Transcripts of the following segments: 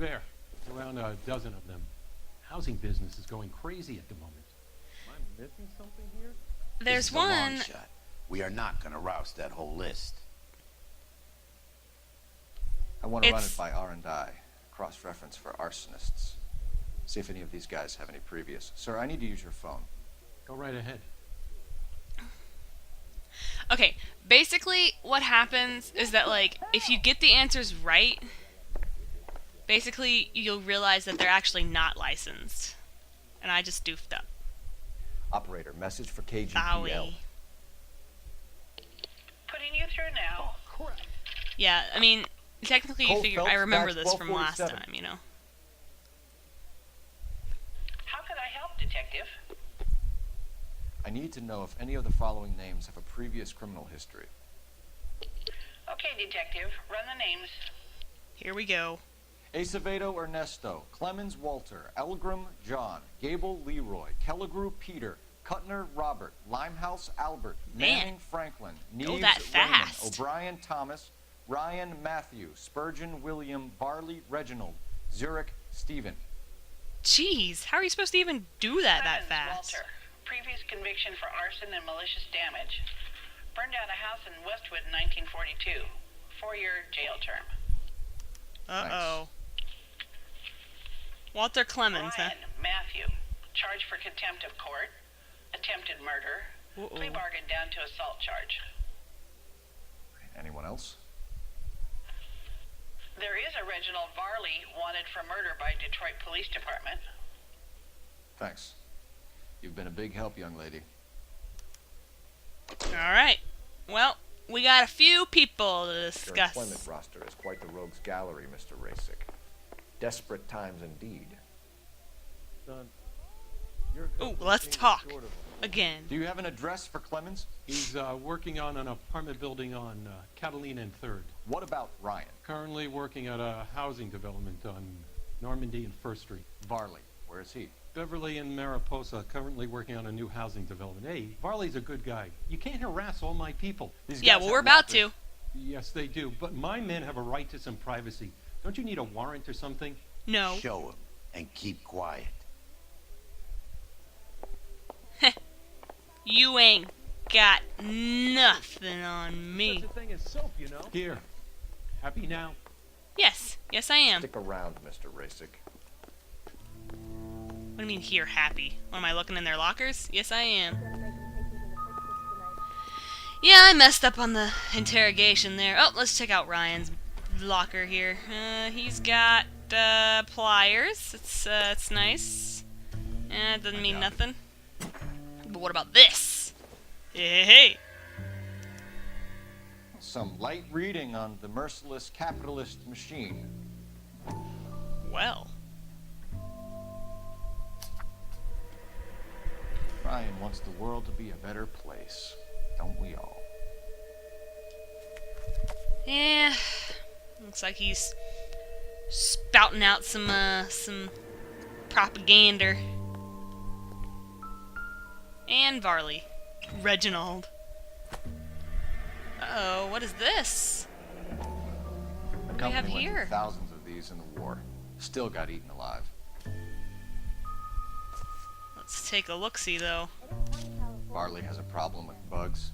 There. Around a dozen of them. Housing business is going crazy at the moment. Am I missing something here? There's This is a long one. shot. We are not going to roust that whole list. I want to run It's- it by R&I, cross-reference for arsonists. See if any of these guys have any previous. Sir, I need to use your phone. Go right ahead. Okay, basically what happens is that, like, if you get the answers right, basically you'll realize that they're actually not licensed. And I just doofed up. Operator, message for KGPL. Bowie. Putting you through now. Yeah, I mean, technically you Cole figure I Phelps, remember batch this from last 1247. time, you know. How can I help, Detective? I need to know if any of the following names have a previous criminal history. Okay, Detective, run the names. Here we go. Acevedo Ernesto, Clemens Walter, Elgrim John, Gable Leroy, Kelligrew Peter, Kuttner Robert, Limehouse Albert, Man. Manning Franklin, Go Neves that Raymond, fast. O'Brien Thomas, Ryan Matthew, Spurgeon William, Barley Reginald, Zurich Stephen. Jeez, how are you supposed to even do that Clemens fast? Walter. Previous conviction for arson and malicious damage. Burned down a house in Westwood in 1942. 4-year jail term. Uh-oh. Walter Clemens, huh? Ryan Matthew. Charged for contempt of court. Attempted murder. Uh-oh. Plea bargain down to assault charge. Anyone else? There is a Reginald Varley wanted for murder by Detroit Police Department. Thanks. You've been a big help, young lady. Alright. Well, we got a few people to Your discuss. employment roster is quite the rogues gallery, Mr. Rasick. Desperate times indeed. Son, you're a Ooh, couple let's fingers talk. short of him. Again. Do you have an address for Clemens? He's working on an apartment building on Catalina and 3rd. What about Ryan? Currently working at a housing development on Normandy and 1st Street. Varley, where is he? Beverly and Mariposa, currently working on a new housing development. Hey, Varley's a good guy. You can't harass all my people. These Yeah, guys well, have we're about lockers. to. Yes, they do. But my men have a right to some privacy. Don't you need a warrant or something? No. Show him and keep quiet. You ain't got nothing on me. Such a thing as soap, you know. Here. Happy now? Yes. Yes, I am. Stick around, Mr. Rasick. What do you mean here, happy? What, am I looking in their lockers? Yes, I am. Yeah, I messed up on the interrogation there. Oh, let's check out Ryan's locker here. He's got pliers. It's nice. It doesn't mean nothing. But what about this? Hey. Some light reading on the merciless capitalist machine. Well. Ryan wants the world to be a better place. Don't we all? Yeah. Looks like he's spouting out some propaganda. And Varley. Reginald. Uh-oh, what is this? The do we company have went through here? thousands of these in the war. Still got eaten alive. Let's take a look-see, though. Barley has a problem with bugs.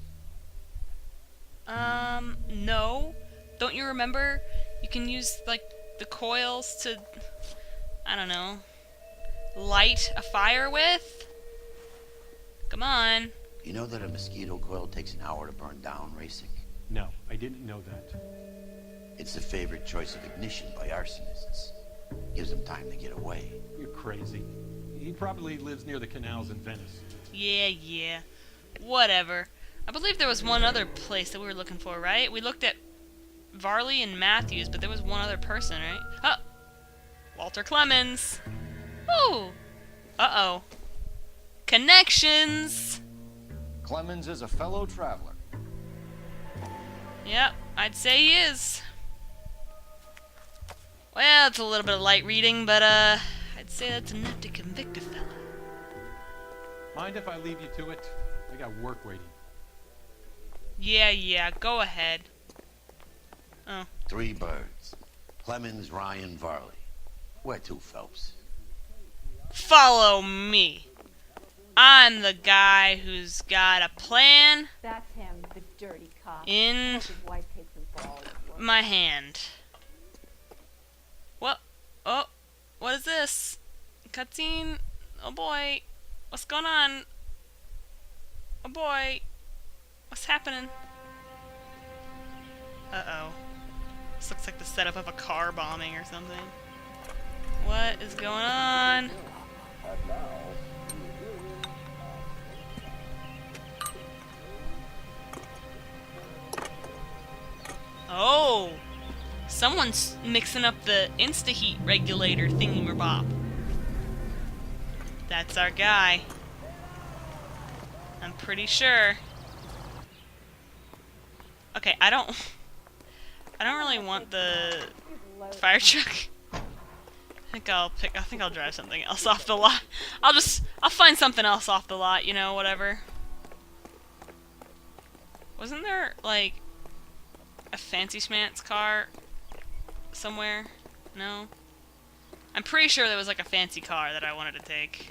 No. Don't you remember? You can use, like, the coils to, I don't know, light a fire with? Come on. You know that a mosquito coil takes an hour to burn down, Rasick? No, I didn't know that. It's the favorite choice of ignition by arsonists. Gives them time to get away. You're crazy. He probably lives near the canals in Venice. Yeah. Whatever. I believe there was one other place that we were looking for, right? We looked at Varley and Matthews, but there was one other person, right? Oh! Walter Clemens! Oh! Uh-oh. Connections! Clemens is a fellow traveler. Yep, I'd say he is. Well, it's a little bit of light reading, but, I'd say that's enough to convict a fella. Mind if I leave you to it? I got work waiting. Yeah, go ahead. Oh. 3 birds. Clemens, Ryan, Varley. Where to, Phelps? Follow me. I'm the guy who's got a plan That's him, the dirty cop. in I hope his wife takes him for all he's worth. my hand. What? Oh, what is this? Cutscene? Oh boy. What's going on? Oh boy. What's happening? Uh-oh. This looks like the setup of a car bombing or something. What is going on? Oh! Someone's mixing up the insta-heat regulator thingy-mabob. That's our guy. I'm pretty sure. Okay, I don't really want the fire truck. I think I'll drive something else off the lot. I'll find something else off the lot, you know, whatever. Wasn't there, like, a fancy schmantz car somewhere? No? I'm pretty sure there was, like, a fancy car that I wanted to take.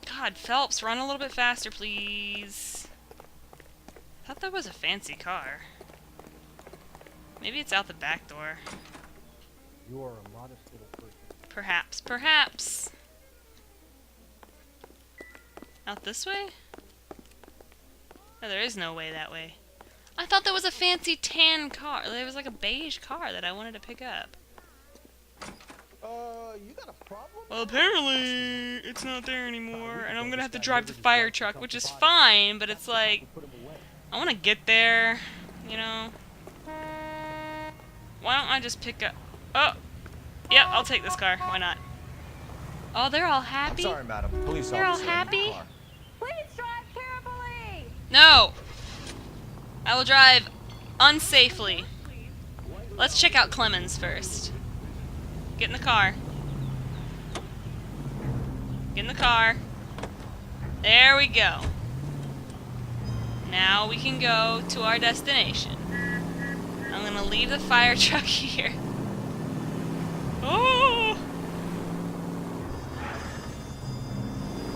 God, Phelps, run a little bit faster, please. I thought that was a fancy car. Maybe it's out the back door. You are a modest little person. Perhaps, perhaps. Out this way? No, there is no way that way. I thought there was a fancy tan car. There was like a beige car that I wanted to pick up. You got a problem? Well, apparently it's not there anymore, and I'm gonna have to drive the fire truck, which is fine, but it's like, I want to get there, you know? Why don't I just pick up... Oh! Yep, I'll take this car. Why not? Oh, they're all I'm happy? sorry, madam. Police They're all officer in your happy? car. Please drive carefully! No! I will drive unsafely. Let's check out Clemens first. Get in the car. Get in the car. There we go. Now we can go to our destination. I'm gonna leave the fire truck here. Oh!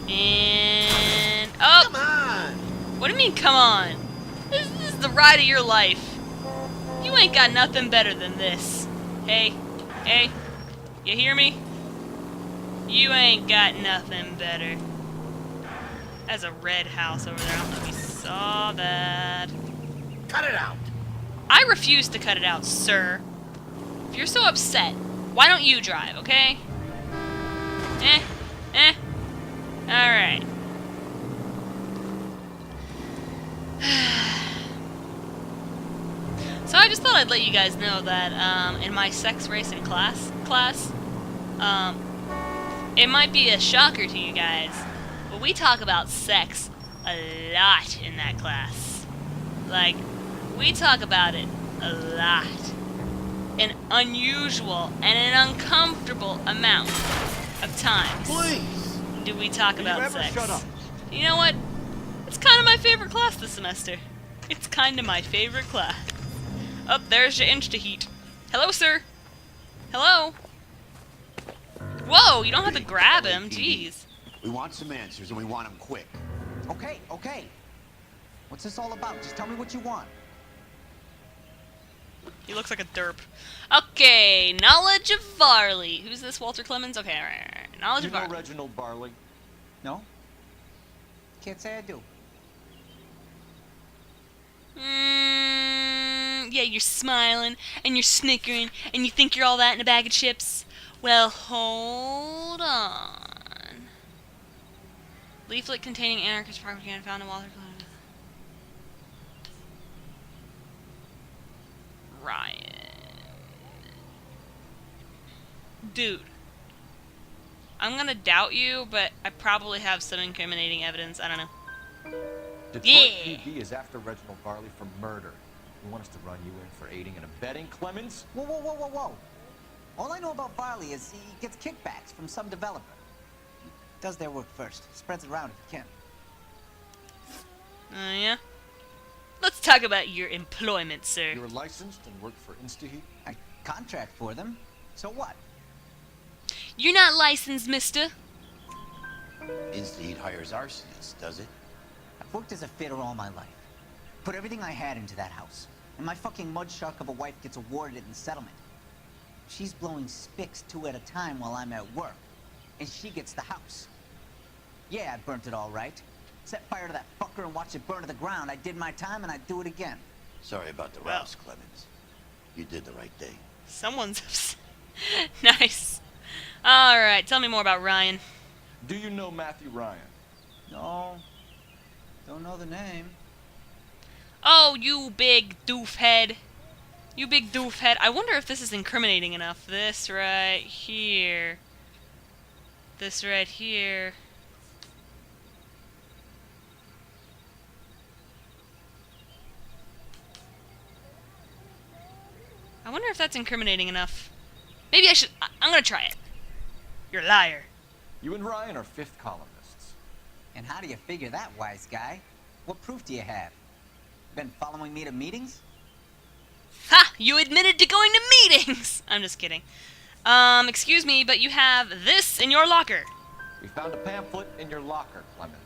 And... Oh! Come on! What do you mean, come on? This is the ride of your life. You ain't got nothing better than this. Hey, hey, you hear me? You ain't got nothing better. There's a red house over there. I don't know if you saw that. Cut it out! I refuse to cut it out, sir. If you're so upset, why don't you drive, okay? Alright. So I just thought I'd let you guys know that in my sex racing class, it might be a shocker to you guys, but we talk about sex a lot in that class. Like, we talk about it a lot. An unusual and an uncomfortable amount of times. Please! Do we talk Can about you ever sex? shut up? You know what? It's kind of my favorite class this semester. It's kind of my favorite class. Oh, there's your insta-heat. Hello, sir. Hello. Whoa, you don't have to grab him. Jeez. We want some answers, and we want them quick. Okay, okay. What's this all about? Just tell me what you want. He looks like a derp. Okay, knowledge of Varley. Who's this, Walter Clemens? Okay, all right. Knowledge You of know Varley. Reginald Barley? No? Can't say I do. Yeah, you're smiling, and you're snickering, and you think you're all that in a bag of chips. Well, hold on. Leaflet containing anarchist propaganda found in Walter Clemens. Ryan. Dude. I'm gonna doubt you, but I probably have some incriminating evidence. I don't know. Detroit Yeah. PD is after Reginald Barley for murder. You want us to run you in for aiding and abetting, Clemens? Whoa, whoa, whoa, whoa, whoa. All I know about Varley is he gets kickbacks from some developer. He does their work first. Spreads it around if he can. Yeah? Let's talk about your employment, sir. You're licensed and work for InstaHeat? I contract for them. So what? You're not licensed, mister. Instead hires arsonists, does it? I've worked as a fitter all my life. Put everything I had into that house. And my fucking mud shark of a wife gets awarded it in settlement. She's blowing spics 2 at a time while I'm at work. And she gets the house. Yeah, I burnt it all right. Set fire to that fucker and watch it burn to the ground. I did my time and I'd do it again. Sorry about the rouse, Clemens. You did the right thing. Someone's upset. Nice. Alright, tell me more about Ryan. Do you know Matthew Ryan? No. Don't know the name. Oh, you big doofhead. You big doofhead. I wonder if this is incriminating enough. This right here. This right here. I wonder if that's incriminating enough. Maybe I should... I'm gonna try it. You're a liar. You and Ryan are fifth columnists. And how do you figure that, wise guy? What proof do you have? Been following me to meetings? Ha! You admitted to going to meetings! I'm just kidding. Excuse me, but you have this in your locker. We found a pamphlet in your locker, Clemens.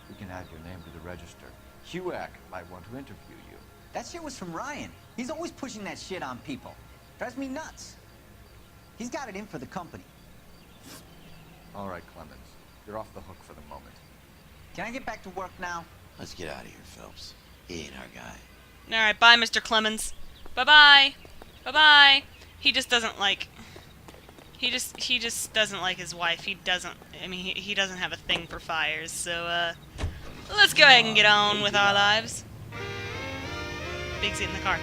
We can add your name to the register. HUAC might want to interview you. That shit was from Ryan. He's always pushing that shit on people. Drives me nuts. He's got it in for the company. All right, Clemens. You're off the hook for the moment. Can I get back to work now? Let's get out of here, Phelps. He ain't our guy. Alright, bye, Mr. Clemens. Bye-bye. Bye-bye. He just doesn't like... He just doesn't like his wife. He doesn't... I mean, he doesn't have a thing for fires, so, let's go ahead and get on with our lives. Biggs, get in the car.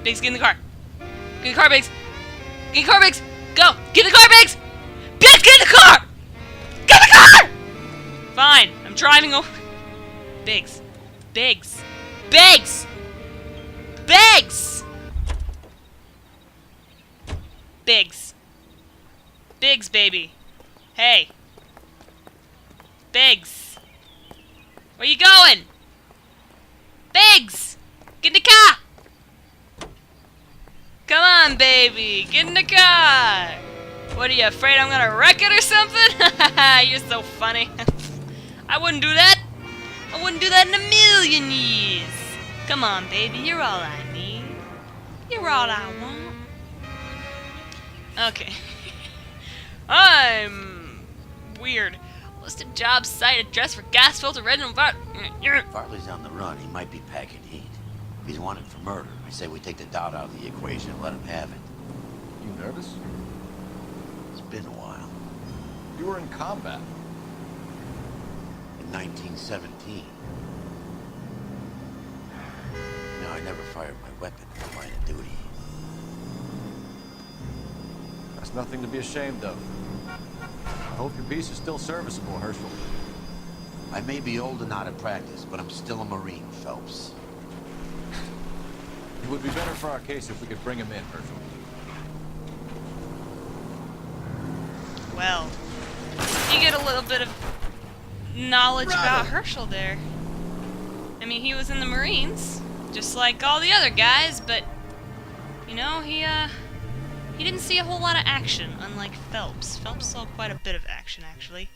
Biggs, get in the car. Get in the car, Biggs. Get in the car, Biggs. Go. Get in the car, Biggs. Biggs, get in the car. Get in the car. Fine. I'm driving over. Biggs. Biggs. Biggs. Biggs. Biggs. Biggs, baby. Hey. Biggs. Where you going? Biggs! Get in the car! Come on, baby! Get in the car! What, are you afraid I'm gonna wreck it or something? You're so funny. I wouldn't do that. I wouldn't do that in a million years. Come on, baby. You're all I need. You're all I want. Okay. I'm weird. Listed job site address for gas filter red and If Farley's on the run, he might be packing heat. If he's wanted for murder, I say we take the doubt out of the equation and let him have it. You nervous? It's been a while. You were in combat. In 1917. No, I never fired my weapon in the line of duty. That's nothing to be ashamed of. I hope your piece is still serviceable, Herschel. I may be old and out of practice, but I'm still a Marine, Phelps. It would be better for our case if we could bring him in, Herschel. Well, you get a little bit of knowledge about Herschel there. I mean, he was in the Marines, just like all the other guys, but, you know, he didn't see a whole lot of action, unlike Phelps. Phelps saw quite a bit of action, actually.